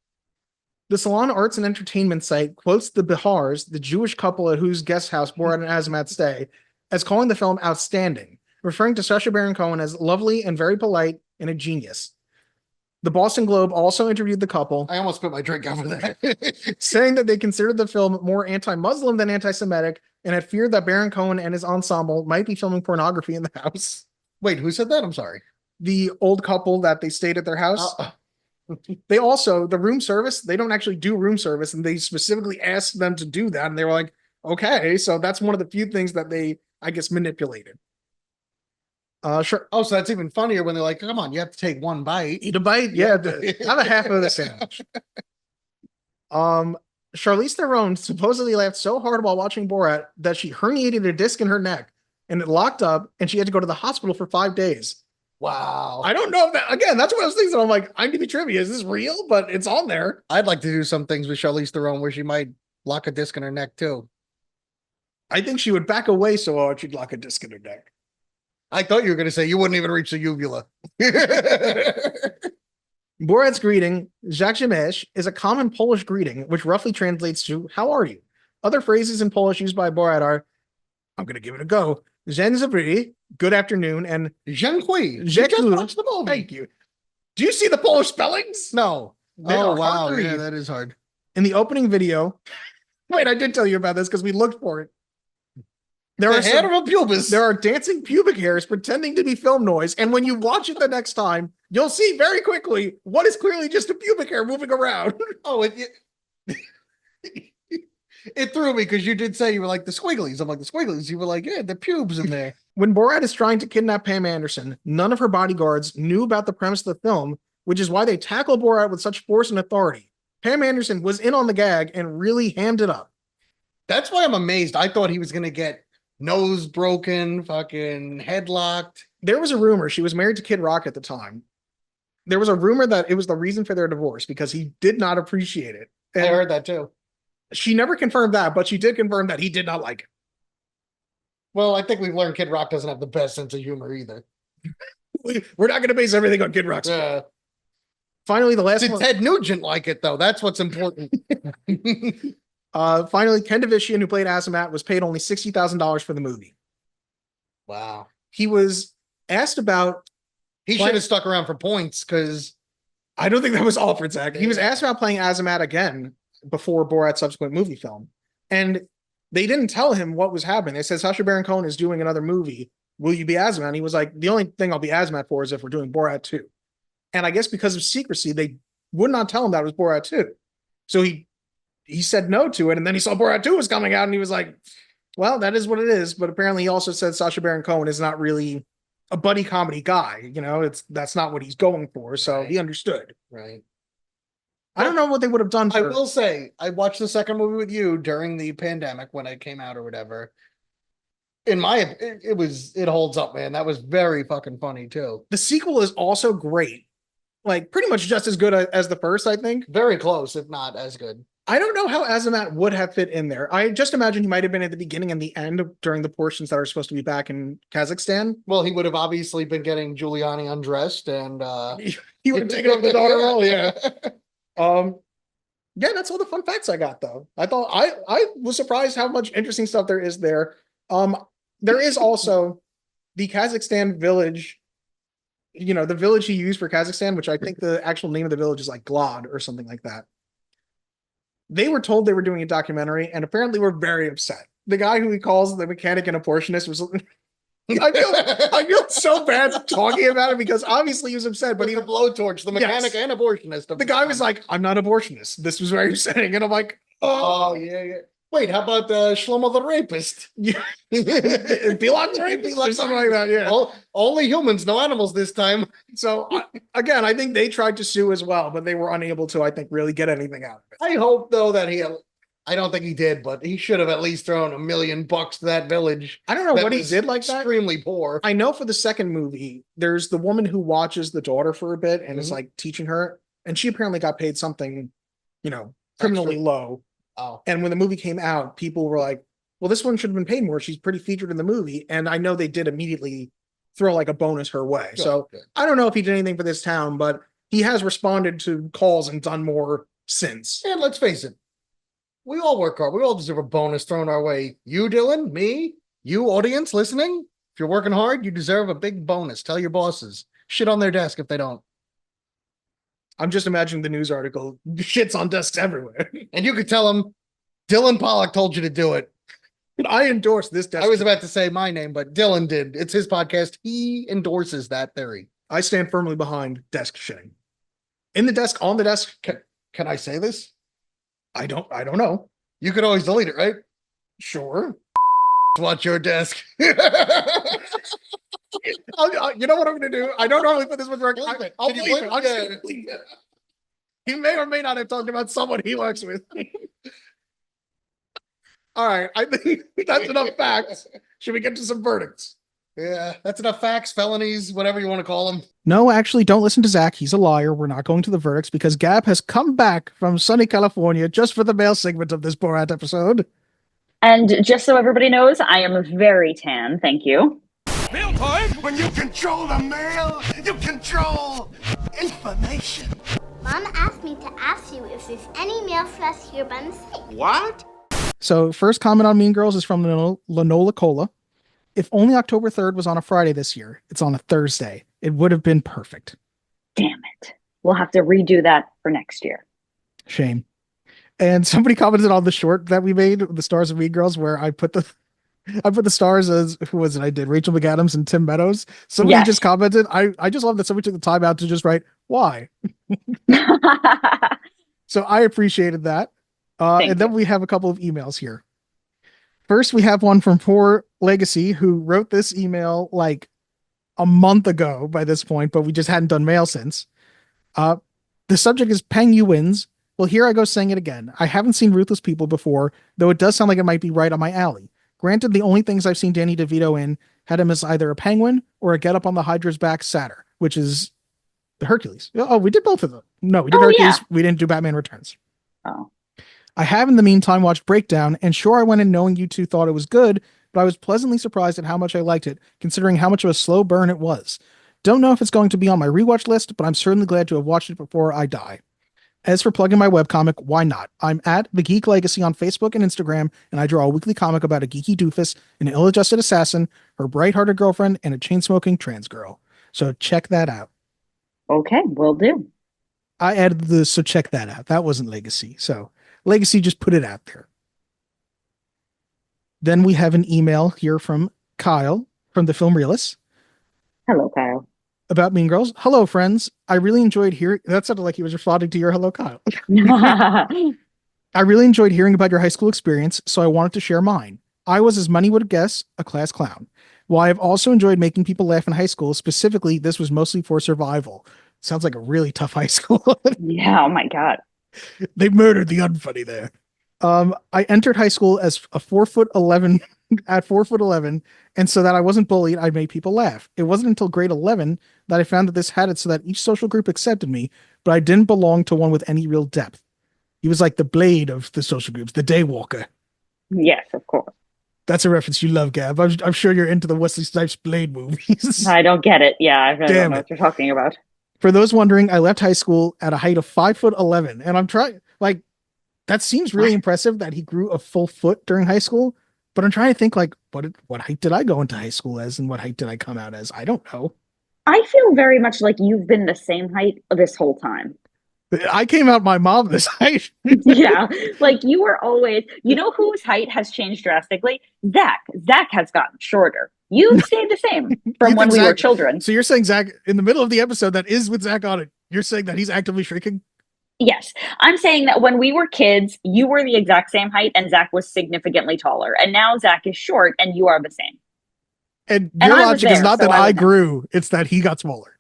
The Salon Arts and Entertainment site quotes the Bihars, the Jewish couple at whose guest house Borat and Azamat stay, as calling the film outstanding. referring to Sacha Baron Cohen as lovely and very polite and a genius. The Boston Globe also interviewed the couple, I almost put my drink out for that. saying that they considered the film more anti-Muslim than anti-Semitic and had feared that Baron Cohen and his ensemble might be filming pornography in the house. Wait, who said that? I'm sorry. The old couple that they stayed at their house. They also, the room service, they don't actually do room service, and they specifically asked them to do that, and they were like, okay, so that's one of the few things that they, I guess, manipulated. Sure. Oh, so that's even funnier when they're like, come on, you have to take one bite. Eat a bite? Yeah, have a half of the sandwich. Charlize Theron supposedly laughed so hard while watching Borat that she herniated a disc in her neck, and it locked up, and she had to go to the hospital for 5 days. Wow. I don't know if that, again, that's one of those things that I'm like, IMDb trivia, is this real? But it's on there. I'd like to do some things with Charlize Theron where she might lock a disc in her neck too. I think she would back away so hard she'd lock a disc in her neck. I thought you were going to say you wouldn't even reach the uvula. Borat's greeting, Jak Jemesh, is a common Polish greeting, which roughly translates to, how are you? Other phrases in Polish used by Borat are, I'm going to give it a go, Dzień dobry, good afternoon, and Dziękuję. You Dziękuję. just watched the movie. Thank you. Do you see the Polish spellings? No. They Oh, are hard wow. to Yeah, read. that is hard. In the opening video, wait, I did tell you about this because we looked for it. There The are head some- of a pubis. There are dancing pubic hairs pretending to be film noise, and when you watch it the next time, you'll see very quickly what is clearly just a pubic hair moving around. Oh, it threw me because you did say you were like the squigglies. I'm like the squigglies. You were like, yeah, the pubes in there. When Borat is trying to kidnap Pam Anderson, none of her bodyguards knew about the premise of the film, which is why they tackle Borat with such force and authority. Pam Anderson was in on the gag and really hammed it up. That's why I'm amazed. I thought he was gonna get nose broken, fucking headlocked. There was a rumor she was married to Kid Rock at the time. There was a rumor that it was the reason for their divorce because he did not appreciate it. I And heard that too. she never confirmed that, but she did confirm that he did not like it. Well, I think we've learned Kid Rock doesn't have the best sense of humor either. We're not going to base everything on Kid Rock's. Finally, the last Did one. Ted Nugent like it though? That's what's important. Finally, Ken Davician, who played Azamat, was paid only $60,000 for the movie. Wow. He was asked about. He should have stuck around for points because I don't think that was all for Zach. He was asked about playing Azamat again before Borat's subsequent movie film, and they didn't tell him what was happening. They said Sacha Baron Cohen is doing another movie. Will you be Azamat? And he was like, the only thing I'll be Azamat for is if we're doing Borat 2. And I guess because of secrecy, they would not tell him that it was Borat 2. So he said no to it, and then he saw Borat 2 was coming out, and he was like, well, that is what it is. But apparently he also said Sacha Baron Cohen is not really a buddy comedy guy. You know, that's not what he's going for. So Right. he understood. right. I don't know what they would have done I for will say I watched the second movie with you during the pandemic when it came out or whatever. It holds up, man. That was very fucking funny too. the sequel is also great. Like pretty much just as good as the first, I think. Very close, if not as good. I don't know how Azamat would have fit in there. I just imagine he might have been at the beginning and the end during the portions that are supposed to be back in Kazakhstan. Well, he would have obviously been getting Giuliani undressed and He would have taken over the daughter role, yeah. Yeah, that's all the fun facts I got though. I thought I was surprised how much interesting stuff there is there. There is also the Kazakhstan village, you know, the village he used for Kazakhstan, which I think the actual name of the village is like Glod or something like that. They were told they were doing a documentary and apparently were very upset. The guy who he calls the mechanic and abortionist was I feel so bad talking about it because obviously he was upset, but but he the blowtorch, the mechanic Yes. and abortionist. Of the guy was like, I'm not abortionist. This was very upsetting. And I'm like, oh yeah. Wait, how about Shlomo the rapist? yeah. Belongs right? Or something like that, yeah. Only humans, no animals this time. So again, I think they tried to sue as well, but they were unable to, I think, really get anything out of it. I hope though that I don't think he did, but he should have at least thrown $1 million to that village. I don't know that what he was did like that. Extremely poor. I know for the second movie, there's the woman who watches the daughter for a bit and is like teaching her, and she apparently got paid something, you know, criminally low. Oh, And when the movie came out, people were like, well, this one should have been paid more. She's pretty featured in the movie. And I know they did immediately throw like a bonus her way. So good. I don't know if he did anything for this town, but he has responded to calls and done more since. And let's face it, we all work hard. We all deserve a bonus thrown our way. You, Dylan, me, you, audience listening. If you're working hard, you deserve a big bonus. Tell your bosses. Shit on their desk if they don't. I'm just imagining the news article. Shit's on desks everywhere. And you could tell them, Dylan Pollock told you to do it. I endorse this desk. I was about to say my name, but Dylan did. It's his podcast. He endorses that theory. I stand firmly behind desk shitting. In the desk, on the desk. Can I say this? I don't know. You could always delete it, right? Sure. Watch your desk. You know what I'm going to do? I don't normally put this with record. I'll Can you believe bleep it. it? I'm just Yeah. gonna bleep it. He may or may not have talked about someone he works with. All right. I think that's enough facts. Should we get to some verdicts? Yeah, that's enough facts, felonies, whatever you want to call them. No, actually, don't listen to Zach. He's a liar. We're not going to the verdicts because Gab has come back from sunny California just for the male segment of this Borat episode. And just so everybody knows, I am very tan. Thank you. Mail time! When you control the mail, you control information. Mom asked me to ask you if there's any mail for us here by mistake. What? So, first comment on Mean Girls is from Lanola Cola. If only October 3rd was on a Friday this year, it's on a Thursday. It would have been perfect. Damn it. We'll have to redo that for next year. Shame. And somebody commented on the short that we made, The Stars of Mean Girls, where I put the stars as, who was it I did? Rachel McAdams and Tim Meadows. Somebody just commented. I just love that somebody took the time out to just write, why? So I appreciated that. And then we have a couple of emails here. First, we have one from Poor Legacy, who wrote this email like a month ago by this point, but we just hadn't done mail since. The subject is Penguins. Well, here I go saying it again. I haven't seen Ruthless People before, though it does sound like it might be right on my alley. Granted, the only things I've seen Danny DeVito in had him as either a penguin or a get up on the Hydra's back satyr, which is the Hercules. Oh, we did both of them. No, we did Hercules. Yeah. We didn't do Batman Returns. Oh. I have in the meantime watched Breakdown, and sure, I went in knowing you two thought it was good, but I was pleasantly surprised at how much I liked it, considering how much of a slow burn it was. Don't know if it's going to be on my rewatch list, but I'm certainly glad to have watched it before I die. As for plugging my webcomic, why not? I'm at The Geek Legacy on Facebook and Instagram, and I draw a weekly comic about a geeky doofus, an ill-adjusted assassin, her bright-hearted girlfriend, and a chain-smoking trans girl. So check that out. Okay, will do. I added the so check that out. That wasn't Legacy. So Legacy just put it out there. Then we have an email here from Kyle from the Film Realist. Hello, Kyle. About Mean Girls. Hello, friends. I really enjoyed hearing... That sounded like he was responding to your hello, Kyle. I really enjoyed hearing about your high school experience, so I wanted to share mine. I was, as many would guess, a class clown. While I've also enjoyed making people laugh in high school, specifically, this was mostly for survival. Sounds like a really tough high school. Yeah, oh my God. They murdered the unfunny there. I entered high school as a 4'11" at 4'11", and so that I wasn't bullied, I made people laugh. It wasn't until grade 11 that I found that this had it so that each social group accepted me, but I didn't belong to one with any real depth. He was like the Blade of the social groups, the Daywalker. Yes, of course. That's a reference you love, Gab. I'm sure you're into the Wesley Snipes Blade movies. I don't get it. Yeah, I really don't know what you're talking about. For those wondering, I left high school at a height of 5'11", and I'm trying, like, that seems really impressive that he grew a full foot during high school, but I'm trying to think, like, what height did I go into high school as, and what height did I come out as? I don't know. I feel very much like you've been the same height this whole time. I came out my mom this height. Yeah, like you were always, you know whose height has changed drastically? Zach. Zach has gotten shorter. You stayed the same from when we were children. So you're saying Zach, in the middle of the episode that is with Zach on it, you're saying that he's actively shrinking? Yes. I'm saying that when we were kids, you were the exact same height and Zach was significantly taller. And now Zach is short and you are the same. And your logic is not that I grew, it's that he got smaller.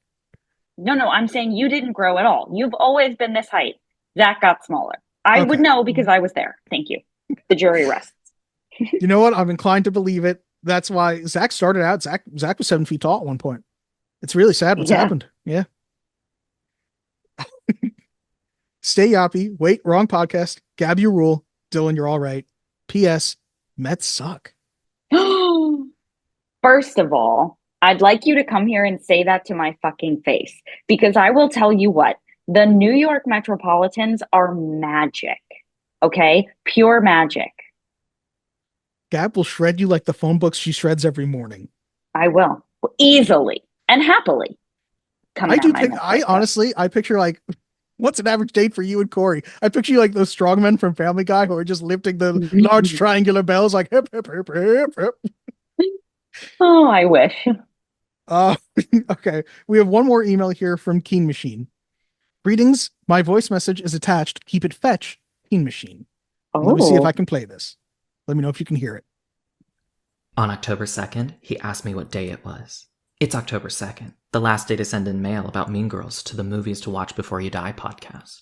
No, I'm saying you didn't grow at all. You've always been this height. Zach got smaller. I would know because I was there. Thank you. The jury rests. You know what? I'm inclined to believe it. That's why Zach started out. Zach was 7 feet tall at one point. It's really sad what's happened. Yeah. Stay yappy. Wait, wrong podcast. Gab, you rule. Dylan, you're all right. P.S. Mets suck. First of all, I'd like you to come here and say that to my fucking face, because I will tell you what, the New York Metropolitans are magic. Okay? Pure magic. Gab will shred you like the phone books she shreds every morning. I will. Easily and happily. I picture like, what's an average date for you and Corey? I picture you like those strongmen from Family Guy who are just lifting the large triangular bells like hip, hip, hip, hip, hip. Oh, I wish. Okay. We have one more email here from Keen Machine. Greetings. My voice message is attached. Keep it fetch, Keen Machine. Let me see if I can play this. Let me know if you can hear it. On October 2nd, he asked me what day it was. It's October 2nd, the last day to send in mail about Mean Girls to the Movies to Watch Before You Die podcast.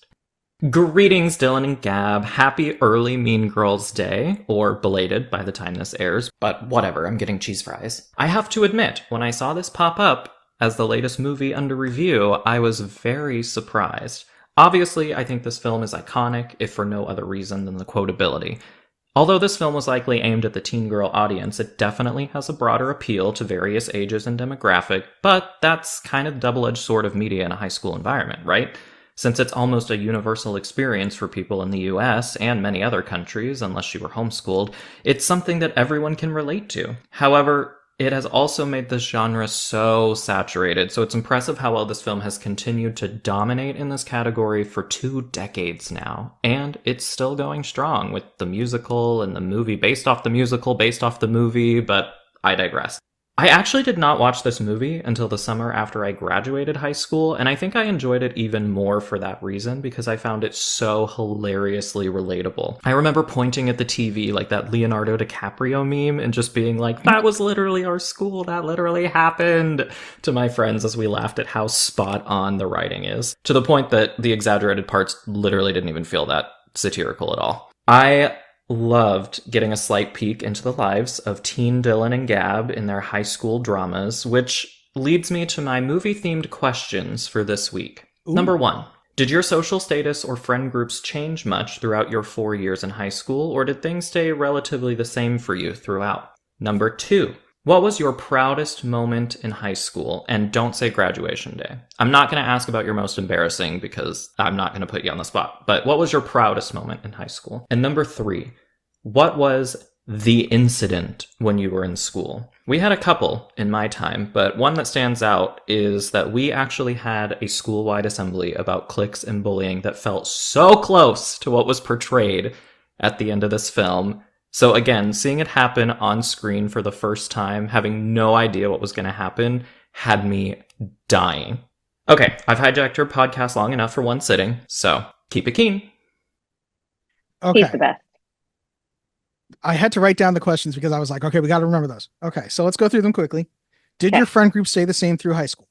Greetings, Dylan and Gab. Happy early Mean Girls Day, or belated by the time this airs, but whatever, I'm getting cheese fries. I have to admit, when I saw this pop up as the latest movie under review, I was very surprised. Obviously, I think this film is iconic, if for no other reason than the quotability. Although this film was likely aimed at the teen girl audience, it definitely has a broader appeal to various ages and demographic, but that's kind of the double-edged sword of media in a high school environment, right? Since it's almost a universal experience for people in the US and many other countries, unless you were homeschooled, it's something that everyone can relate to. However, it has also made this genre so saturated, so it's impressive how well this film has continued to dominate in this category for 2 decades now. And it's still going strong with the musical and the movie based off the musical, based off the movie, but I digress. I actually did not watch this movie until the summer after I graduated high school, and I think I enjoyed it even more for that reason because I found it so hilariously relatable. I remember pointing at the TV like that Leonardo DiCaprio meme and just being like, that was literally our school, that literally happened, to my friends as we laughed at how spot on the writing is, to the point that the exaggerated parts literally didn't even feel that satirical at all. I loved getting a slight peek into the lives of teen Dylan and Gab in their high school dramas, which leads me to my movie-themed questions for this week. Ooh. Number 1, did your social status or friend groups change much throughout your 4 years in high school, or did things stay relatively the same for you throughout? Number 2, what was your proudest moment in high school? And don't say graduation day. I'm not going to ask about your most embarrassing because I'm not going to put you on the spot. But what was your proudest moment in high school? And number 3, what was the incident when you were in school? We had a couple in my time, but one that stands out is that we actually had a school-wide assembly about cliques and bullying that felt so close to what was portrayed at the end of this film. So again, seeing it happen on screen for the first time, having no idea what was going to happen, had me dying. Okay, I've hijacked your podcast long enough for one sitting, so keep it keen. Okay. He's the best. I had to write down the questions because I was like, okay, we got to remember those. Okay, so let's go through them quickly. Did your friend group stay the same through high school?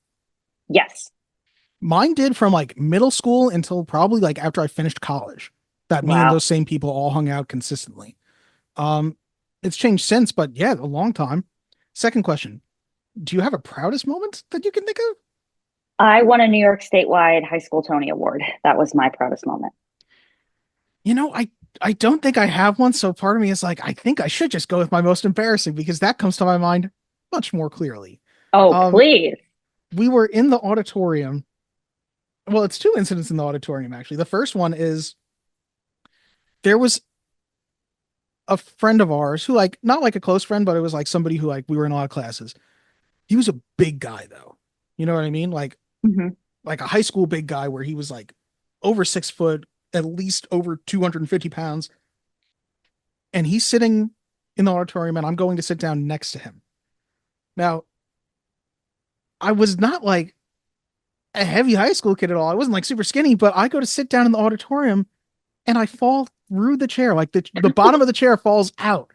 Yes. Mine did from like middle school until probably like after I finished college. That me and those same people all hung out consistently. It's changed since, but yeah, a long time. Second question. Do you have a proudest moment that you can think of? I won a New York statewide high school Tony Award. That was my proudest moment. You know, I don't think I have one. So part of me is like, I think I should just go with my most embarrassing because that comes to my mind much more clearly. Oh, please. We were in the auditorium. Well, it's 2 incidents in the auditorium, actually. The first one is there was a friend of ours who like, not like a close friend, but it was like somebody who like, we were in a lot of classes. He was a big guy though. You know what I mean? Like, like a high school big guy where he was like over 6 foot, at least over 250 pounds. And he's sitting in the auditorium and I'm going to sit down next to him. Now, I was not like a heavy high school kid at all. I wasn't like super skinny, but I go to sit down in the auditorium and I fall through the chair. Like the bottom of the chair falls out.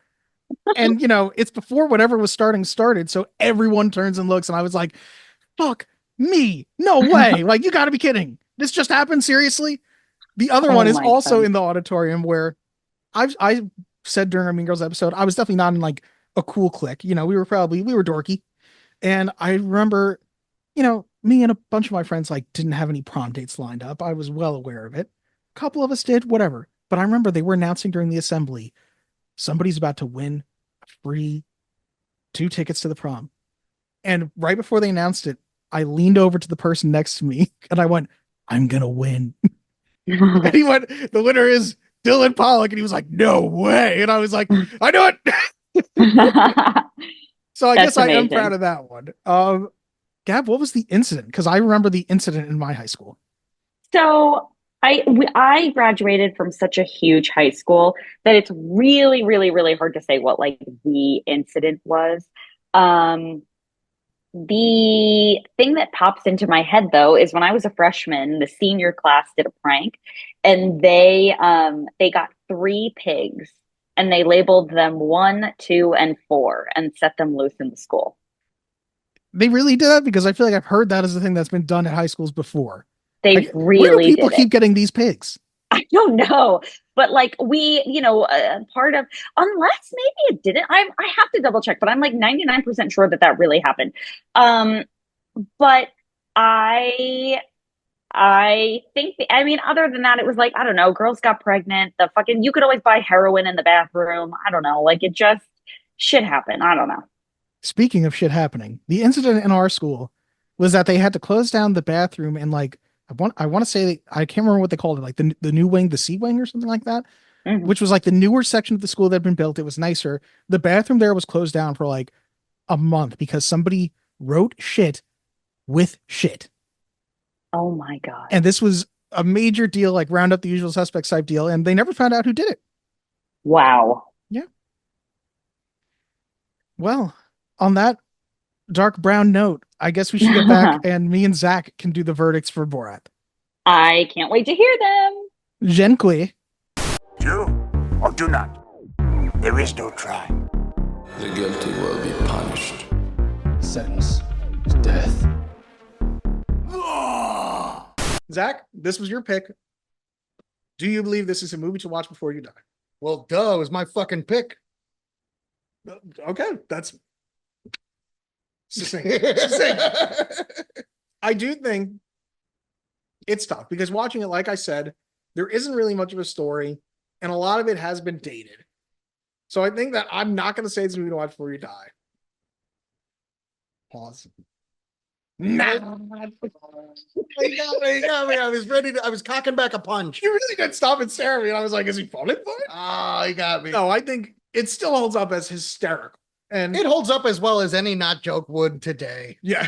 And, you know, it's before whatever was started. So everyone turns and looks and I was like, fuck me. No way. Like, you got to be kidding. This just happened. Seriously. The other one is also in the auditorium where I said during our Mean Girls episode, I was definitely not in like a cool clique. You know, we were dorky. And I remember, you know, me and a bunch of my friends like didn't have any prom dates lined up. I was well aware of it. A couple of us did, whatever. But I remember they were announcing during the assembly, somebody's about to win a free 2 tickets to the prom. And right before they announced it, I leaned over to the person next to me and I went, I'm going to win. And he went, the winner is Dylan Pollock. And he was like, no way. And I was like, I know it. So I That's guess I am amazing. proud of that one. Gab, what was the incident? Because I remember the incident in my high school. So I graduated from such a huge high school that it's really, really, really hard to say what like the incident was. Um, the thing that pops into my head though is when I was a freshman, the senior class did a prank, and they got 3 pigs and they labeled them 1, 2, and 4 and set them loose in the school. They really did that because I feel like I've heard that as a thing that's been done at high schools before. They Like, where do really people did keep it. getting these pigs? I don't know, but like part of, unless maybe it didn't. I have to double check, but I'm like 99% sure that that really happened. But I think I mean, other than that, it was like, I don't know, girls got pregnant. The fucking you could always buy heroin in the bathroom. I don't know, like it just shit happened. I don't know. Speaking of shit happening, the incident in our school was that they had to close down the bathroom and like I want to say I can't remember what they called it, like the new wing, the C wing or something like that, which was like the newer section of the school that had been built. It was nicer. The bathroom there was closed down for like a month because somebody wrote shit with shit. Oh my God. And this was a major deal, like round up the usual suspects type deal, and they never found out who did it. Wow. Yeah. Well, on that dark brown note, I guess we should get back and me and Zach can do the verdicts for Borat. I can't wait to hear them. Gently. Do or do not. There is no try. The guilty will be punished. Sentence is death. Zach, this was your pick. Do you believe this is a movie to watch before you die? Well, duh, it was my fucking pick. Okay, that's succinct. I do think it's tough because watching it, like I said, there isn't really much of a story, and a lot of it has been dated. So I think that I'm not going to say it's a movie to watch before you die. Pause. Nah. You got me. I was ready to. I was cocking back a punch. You really did stop and stare at me, and I was like, "Is he falling for it?" Ah, you got me. No, I think it still holds up as hysterical, and it holds up as well as any not joke would today. Yeah,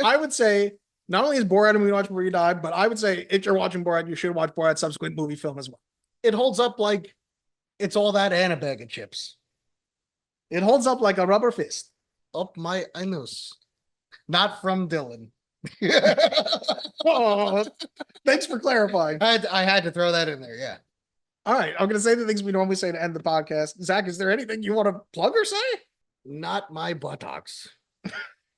I would say not only is Borat a movie to watch before you die, but I would say if you're watching Borat, you should watch Borat's subsequent movie film as well. It holds up like it's all that and a bag of chips. It holds up like a rubber fist up my anus. Not from Dylan. Oh, thanks for clarifying. I had to throw that in there. Yeah. All right. I'm going to say the things we normally say to end the podcast. Zach, is there anything you want to plug or say? Not my buttocks.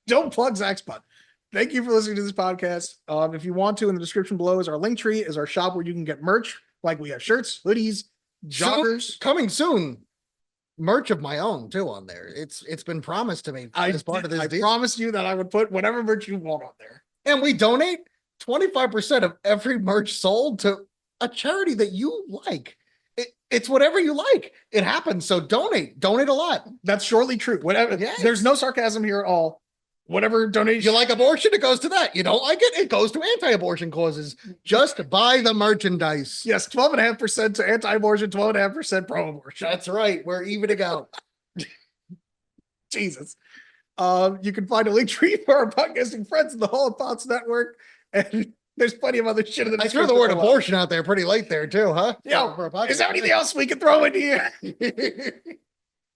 Don't plug Zach's butt. Thank you for listening to this podcast. If you want to, in the description below is our link tree, is our shop where you can get merch. Like we have shirts, hoodies, joggers. Coming soon. Merch of my own too on there. It's been promised to me as part of this deal. I promised you that I would put whatever merch you want on there. And we donate 25% of every merch sold to a charity that you like. It's whatever you like. It happens. So donate a lot. That's surely true. Whatever. Yes. There's no sarcasm here at all. Whatever donation you like abortion, it goes to that. You don't like it goes to anti-abortion causes. Just buy the merchandise. Yes, 12.5% to anti-abortion, 12.5% pro-abortion. That's right. We're evening out. Jesus. You can find a link tree for our podcasting friends in the Hall of Thoughts Network, and there's plenty of other shit in the I threw the word abortion out there pretty late there too, huh? Yeah. Is there anything else we can throw in here?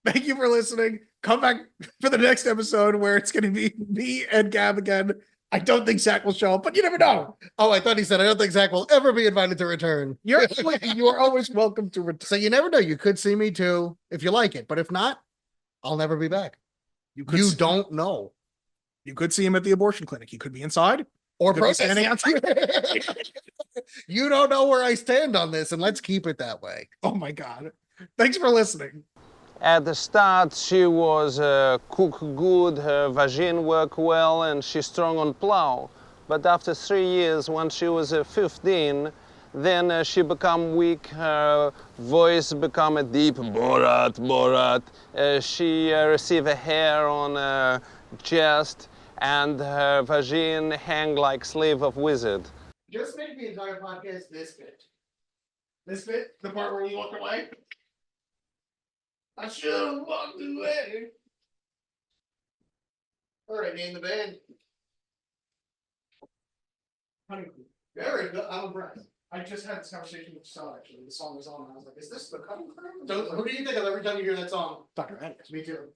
Thank you for listening. Come back for the next episode where it's going to be me and Gab again. I don't think Zach will show up, but you never know. Oh, I thought he said, I don't think Zach will ever be invited to return. You are always welcome to return. So you never know. You could see me too if you like it, but if not, I'll never be back. You don't know. You could see him at the abortion clinic. He could be inside or standing outside. You don't know where I stand on this, and let's keep it that way. Oh my God. Thanks for listening. At the start, she was cook good, her vagina work well, and she's strong on plow. But after 3 years, when she was 15, then she become weak, her voice become a deep Borat, Borat. She receive a hair on her chest, and her vagina hang like sleeve of wizard. Just make the entire podcast this bit. This bit? The part where you walk away? I should have walked away. All right, name the band. Very good. I'm impressed. I just had this conversation with Scott, actually. The song was on, and I was like, is this the Cutting Crew? So, who do you think of every time you hear that song? Dr. Andrews. Me too.